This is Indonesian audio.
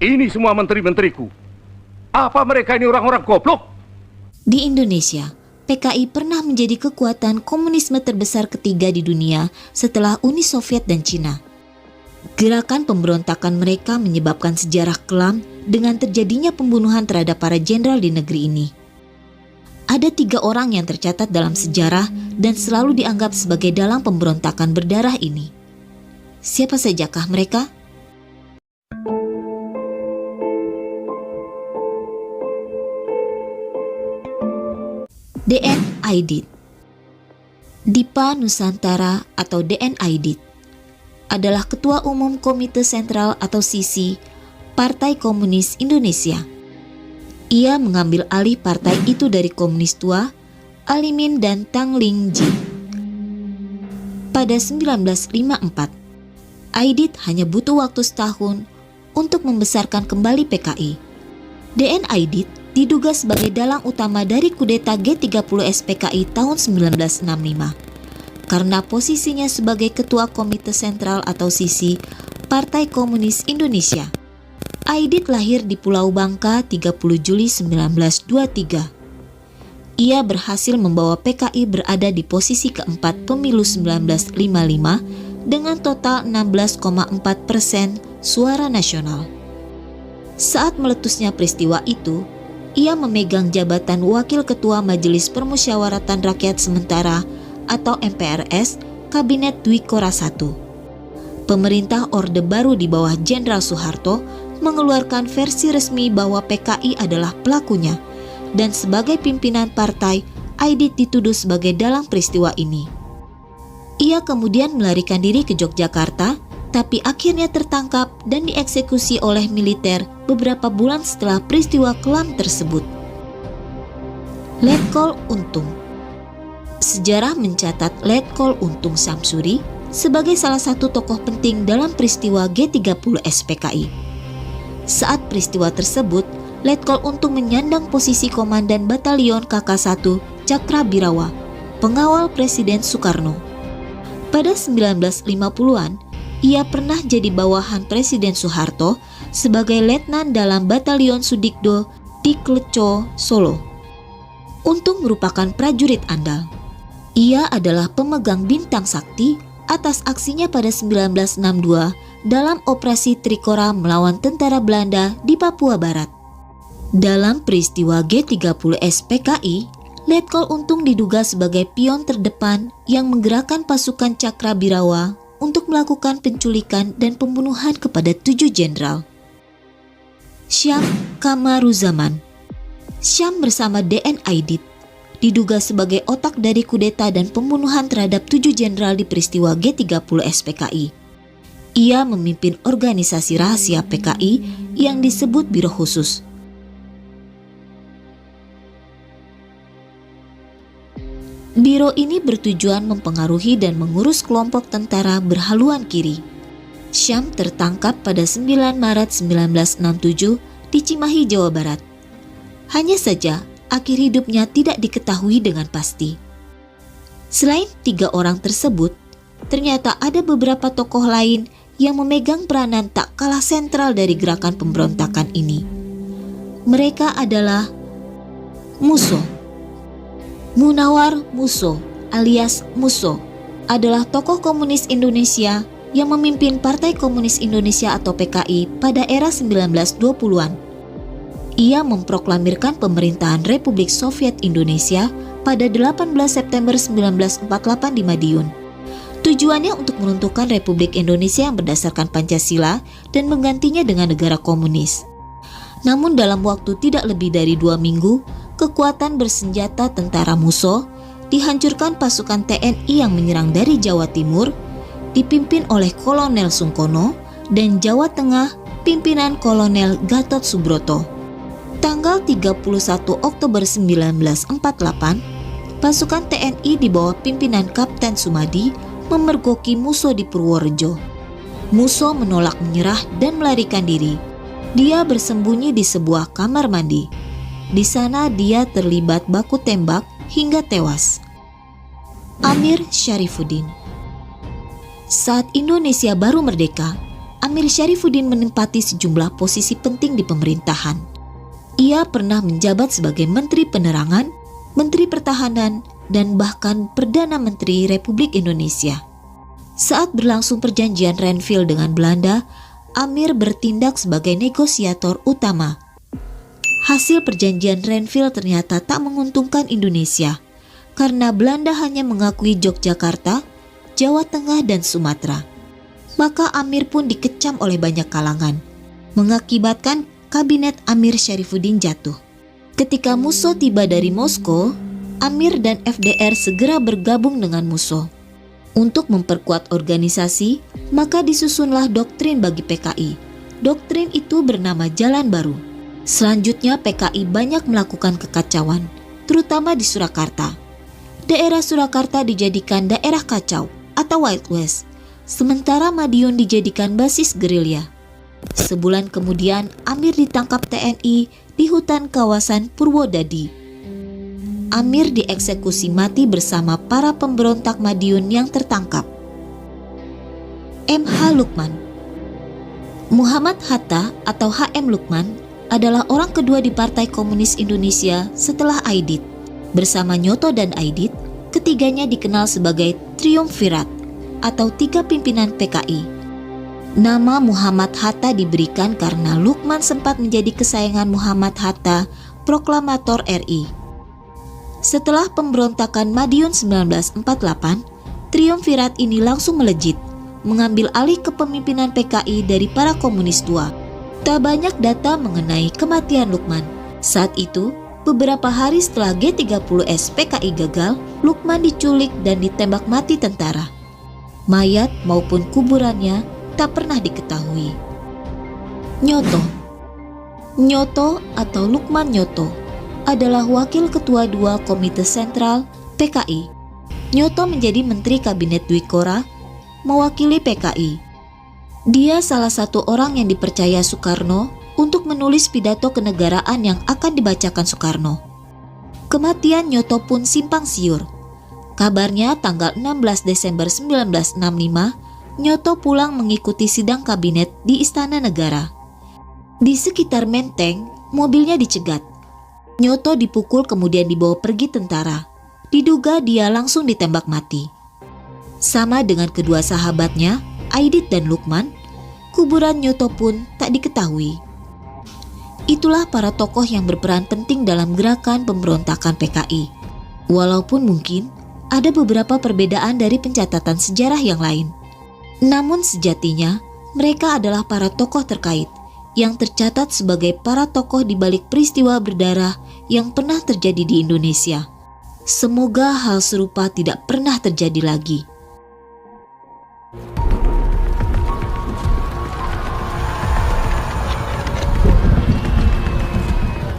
Ini semua menteri-menteriku. Apa mereka ini orang-orang goblok? Di Indonesia, PKI pernah menjadi kekuatan komunisme terbesar ketiga di dunia setelah Uni Soviet dan Cina. Gerakan pemberontakan mereka menyebabkan sejarah kelam dengan terjadinya pembunuhan terhadap para jenderal di negeri ini. Ada 3 orang yang tercatat dalam sejarah dan selalu dianggap sebagai dalang pemberontakan berdarah ini. Siapa sajakah mereka? DN Aidit. Dipa Nusantara atau DN Aidit adalah Ketua Umum Komite Sentral atau SISI Partai Komunis Indonesia. Ia mengambil alih partai itu dari komunis tua Alimin dan Tang Lingji. Pada 1954, Aidit hanya butuh waktu setahun untuk membesarkan kembali PKI. DN Aidit diduga sebagai dalang utama dari kudeta G30S PKI tahun 1965. Karena posisinya sebagai Ketua Komite Sentral atau SISI Partai Komunis Indonesia. Aidit lahir di Pulau Bangka 30 Juli 1923. Ia berhasil membawa PKI berada di posisi keempat pemilu 1955 dengan total 16,4% suara nasional. Saat meletusnya peristiwa itu, ia memegang jabatan Wakil Ketua Majelis Permusyawaratan Rakyat Sementara atau MPRS Kabinet Dwi Kora I. Pemerintah Orde Baru di bawah Jenderal Soeharto mengeluarkan versi resmi bahwa PKI adalah pelakunya, dan sebagai pimpinan partai, Aidit dituduh sebagai dalang peristiwa ini. Ia kemudian melarikan diri ke Yogyakarta, tapi akhirnya tertangkap dan dieksekusi oleh militer beberapa bulan setelah peristiwa kelam tersebut. Letkol Untung. Sejarah mencatat Letkol Untung Samsuri sebagai salah satu tokoh penting dalam peristiwa G30S PKI. Saat peristiwa tersebut, Letkol Untung menyandang posisi Komandan Batalion KK1 Cakrabirawa, pengawal Presiden Soekarno. Pada 1950-an, ia pernah jadi bawahan Presiden Soeharto sebagai letnan dalam Batalion Sudikdo di Kleco, Solo. Untung merupakan prajurit andal. Ia adalah pemegang bintang sakti atas aksinya pada 1962 dalam operasi Trikora melawan tentara Belanda di Papua Barat. Dalam peristiwa G30S PKI, Letkol Untung diduga sebagai pion terdepan yang menggerakkan pasukan Cakrabirawa untuk melakukan penculikan dan pembunuhan kepada 7 jenderal. Syam Kamaruzaman. Syam bersama DN Aidit diduga sebagai otak dari kudeta dan pembunuhan terhadap 7 jenderal di peristiwa G30S PKI. Ia memimpin organisasi rahasia PKI yang disebut Biro Khusus. Biro ini bertujuan mempengaruhi dan mengurus kelompok tentara berhaluan kiri. Syam tertangkap pada 9 Maret 1967 di Cimahi, Jawa Barat. Hanya saja, akhir hidupnya tidak diketahui dengan pasti. Selain 3 orang tersebut, ternyata ada beberapa tokoh lain yang memegang peranan tak kalah sentral dari gerakan pemberontakan ini. Mereka adalah Musso. Munawar Musso alias Musso adalah tokoh komunis Indonesia yang memimpin Partai Komunis Indonesia atau PKI pada era 1920-an. Ia memproklamirkan pemerintahan Republik Soviet Indonesia pada 18 September 1948 di Madiun. Tujuannya untuk meruntuhkan Republik Indonesia yang berdasarkan Pancasila dan menggantinya dengan negara komunis. Namun dalam waktu tidak lebih dari 2 minggu, kekuatan bersenjata tentara Musso dihancurkan pasukan TNI yang menyerang dari Jawa Timur, dipimpin oleh Kolonel Sungkono, dan Jawa Tengah pimpinan Kolonel Gatot Subroto. Tanggal 31 Oktober 1948, pasukan TNI di bawah pimpinan Kapten Sumadi memergoki Musso di Purworejo. Musso menolak menyerah dan melarikan diri. Dia bersembunyi di sebuah kamar mandi. Di sana dia terlibat baku tembak hingga tewas. Amir Syarifuddin. Saat Indonesia baru merdeka, Amir Syarifuddin menempati sejumlah posisi penting di pemerintahan. Ia pernah menjabat sebagai Menteri Penerangan, Menteri Pertahanan, dan bahkan Perdana Menteri Republik Indonesia. Saat berlangsung perjanjian Renville dengan Belanda, Amir bertindak sebagai negosiator utama. Hasil perjanjian Renville ternyata tak menguntungkan Indonesia, karena Belanda hanya mengakui Yogyakarta, Jawa Tengah, dan Sumatera. Maka Amir pun dikecam oleh banyak kalangan, mengakibatkan kabinet Amir Syarifuddin jatuh. Ketika Musso tiba dari Moskow, Amir dan FDR segera bergabung dengan Musso. Untuk memperkuat organisasi, maka disusunlah doktrin bagi PKI. Doktrin itu bernama Jalan Baru. Selanjutnya PKI banyak melakukan kekacauan, terutama di Surakarta. Daerah Surakarta dijadikan daerah kacau atau Wild West, sementara Madiun dijadikan basis gerilya. Sebulan kemudian Amir ditangkap TNI di hutan kawasan Purwodadi. Amir dieksekusi mati bersama para pemberontak Madiun yang tertangkap. M.H. Lukman. Muhammad Hatta atau H.M. Lukman adalah orang kedua di Partai Komunis Indonesia setelah Aidit. Bersama Nyoto dan Aidit, ketiganya dikenal sebagai Triumvirat atau tiga pimpinan PKI. Nama Muhammad Hatta diberikan karena Lukman sempat menjadi kesayangan Muhammad Hatta, proklamator RI. Setelah pemberontakan Madiun 1948, Triumvirat ini langsung melejit, mengambil alih kepemimpinan PKI dari para komunis tua. Tak banyak data mengenai kematian Lukman. Saat itu, beberapa hari setelah G30S PKI gagal, Lukman diculik dan ditembak mati tentara. Mayat maupun kuburannya tak pernah diketahui. Nyoto atau Lukman Nyoto adalah wakil ketua 2 Komite Sentral PKI. Nyoto menjadi Menteri Kabinet Dwi Korah, mewakili PKI. Dia salah satu orang yang dipercaya Soekarno untuk menulis pidato kenegaraan yang akan dibacakan Soekarno. Kematian Nyoto pun simpang siur. Kabarnya tanggal 16 Desember 1965, Nyoto pulang mengikuti sidang kabinet di Istana Negara. Di sekitar Menteng, mobilnya dicegat. Nyoto dipukul kemudian dibawa pergi tentara. Diduga dia langsung ditembak mati. Sama dengan kedua sahabatnya, Aidit dan Lukman, kuburan Nyoto pun tak diketahui. Itulah para tokoh yang berperan penting dalam gerakan pemberontakan PKI. Walaupun mungkin ada beberapa perbedaan dari pencatatan sejarah yang lain. Namun sejatinya, mereka adalah para tokoh terkait yang tercatat sebagai para tokoh di balik peristiwa berdarah yang pernah terjadi di Indonesia. Semoga hal serupa tidak pernah terjadi lagi.